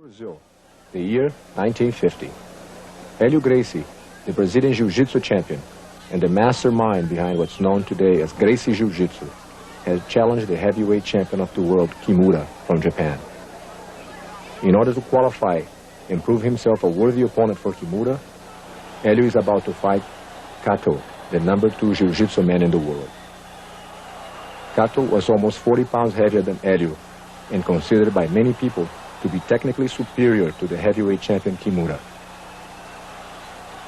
Brazil, the year 1950. Helio Gracie, the Brazilian jiu-jitsu champion and the mastermind behind what's known today as Gracie Jiu-Jitsu, has challenged the heavyweight champion of the world, Kimura, from Japan. In order to qualify and prove himself a worthy opponent for Kimura, Helio is about to fight Kato, the #2 jiu-jitsu man in the world. Kato was almost 40 pounds heavier than Helio and considered by many people to be technically superior to the heavyweight champion Kimura.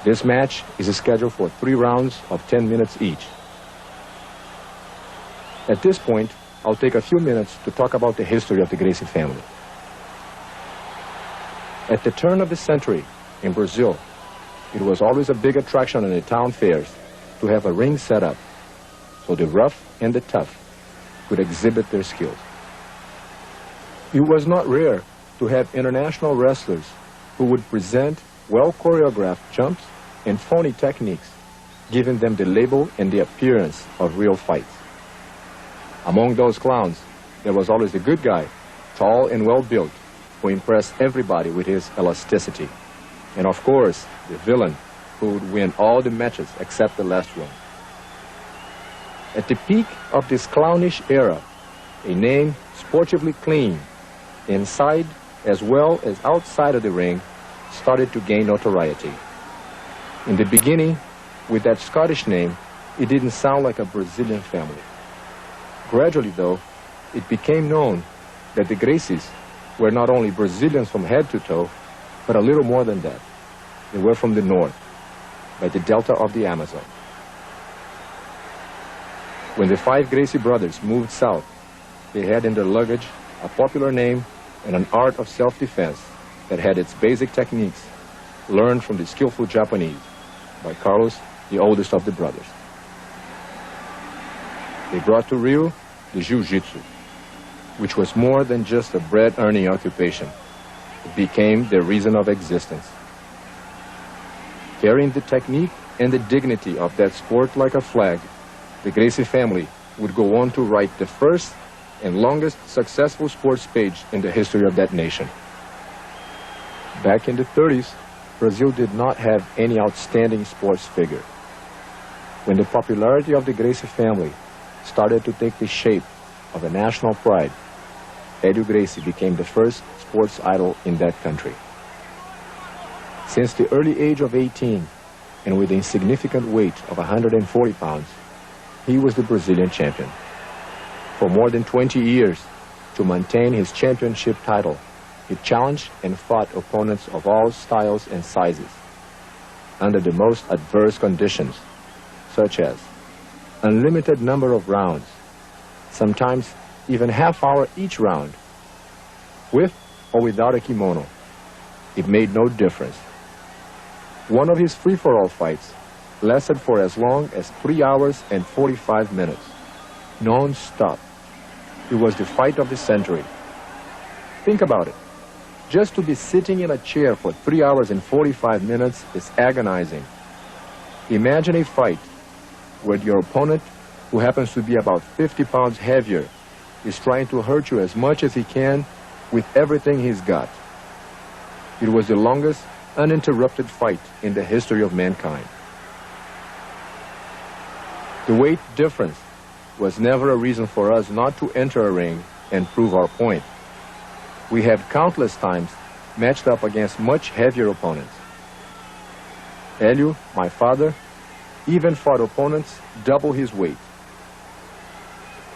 This match is scheduled for 3 rounds of 10 minutes each. At this point, I'll take a few minutes to talk about the history of the Gracie family. At the turn of the century in Brazil, it was always a big attraction in the town fairs to have a ring set up so the rough and the tough could exhibit their skills. It was not rare to have international wrestlers who would present well-choreographed jumps and phony techniques, giving them the label and the appearance of real fights. Among those clowns, there was always the good guy, tall and well-built, who impressed everybody with his elasticity. And of course, the villain, who would win all the matches except the last one. At the peak of this clownish era, a name sportively clean, inside as well as outside of the ring, started to gain notoriety. In the beginning, with that Scottish name, it didn't sound like a Brazilian family. Gradually, though, it became known that the Gracies were not only Brazilians from head to toe, but a little more than that. They were from the north, by the delta of the Amazon. When the 5 Gracie brothers moved south, they had in their luggage a popular name and an art of self-defense that had its basic techniques learned from the skillful Japanese by Carlos, the oldest of the brothers. They brought to Rio the jiu-jitsu, which was more than just a bread-earning occupation. It became their reason of existence. Carrying the technique and the dignity of that sport like a flag, the Gracie family would go on to write the first and longest successful sports page in the history of that nation. Back in the 30s, Brazil did not have any outstanding sports figure. When the popularity of the Gracie family started to take the shape of a national pride, Helio Gracie became the first sports idol in that country. Since the early age of 18, and with a insignificant weight of 140 pounds, he was the Brazilian champion. For more than 20 years, to maintain his championship title, he challenged and fought opponents of all styles and sizes, under the most adverse conditions, such as unlimited number of rounds, sometimes even half-hour each round, with or without a kimono. It made no difference. One of his free-for-all fights lasted for as long as 3 hours and 45 minutes, non-stop. It was the fight of the century. Think about it. Just to be sitting in a chair for 3 hours and 45 minutes is agonizing. Imagine a fight where your opponent, who happens to be about 50 pounds heavier, is trying to hurt you as much as he can with everything he's got. It was the longest uninterrupted fight in the history of mankind. The weight difference was never a reason for us not to enter a ring and prove our point. We have countless times matched up against much heavier opponents. Helio, my father, even fought opponents double his weight.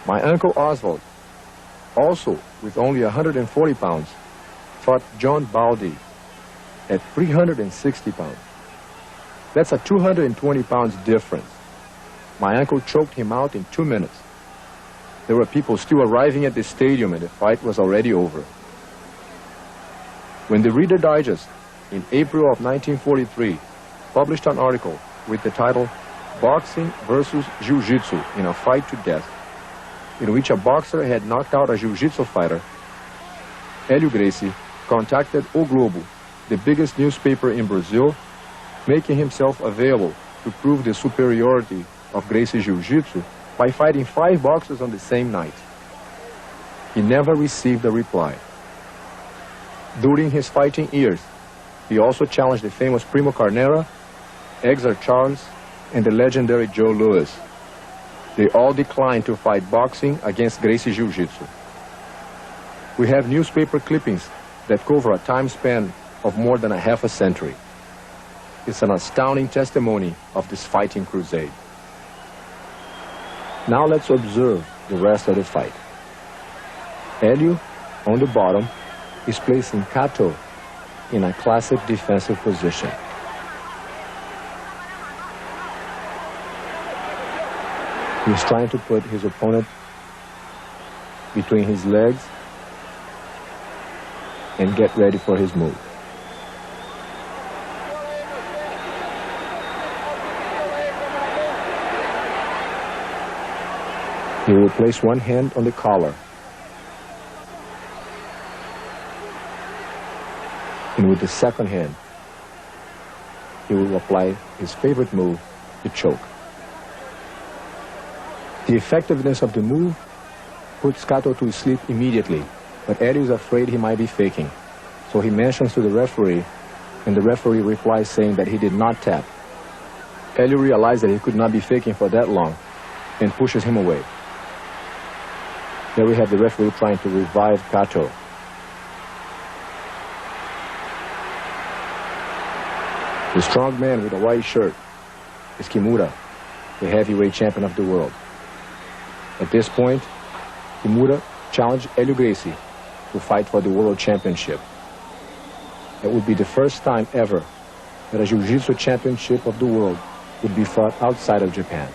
My uncle Oswald, also with only 140 pounds, fought John Baldi at 360 pounds. That's a 220 pounds difference. My uncle choked him out in 2 minutes. There were people still arriving at the stadium and the fight was already over. When the Reader Digest, in April of 1943, published an article with the title Boxing versus Jiu-Jitsu in a Fight to Death, in which a boxer had knocked out a jiu-jitsu fighter, Helio Gracie contacted O Globo, the biggest newspaper in Brazil, making himself available to prove the superiority of Gracie Jiu-Jitsu by fighting 5 boxers on the same night. He never received a reply. During his fighting years, he also challenged the famous Primo Carnera, Exar Charles, and the legendary Joe Louis. They all declined to fight boxing against Gracie Jiu-Jitsu. We have newspaper clippings that cover a time span of more than a half a century. It's an astounding testimony of this fighting crusade. Now let's observe the rest of the fight. Helio, on the bottom, is placing Kato in a classic defensive position. He's trying to put his opponent between his legs and get ready for his move. He will place one hand on the collar, and with the second hand, he will apply his favorite move, the choke. The effectiveness of the move puts Kato to sleep immediately, but Helio is afraid he might be faking. So he mentions to the referee, and the referee replies saying that he did not tap. Helio realized that he could not be faking for that long and pushes him away. There we have the referee trying to revive Kato. The strong man with a white shirt is Kimura, the heavyweight champion of the world. At this point, Kimura challenged Helio Gracie to fight for the world championship. It would be the first time ever that a jiu-jitsu championship of the world would be fought outside of Japan.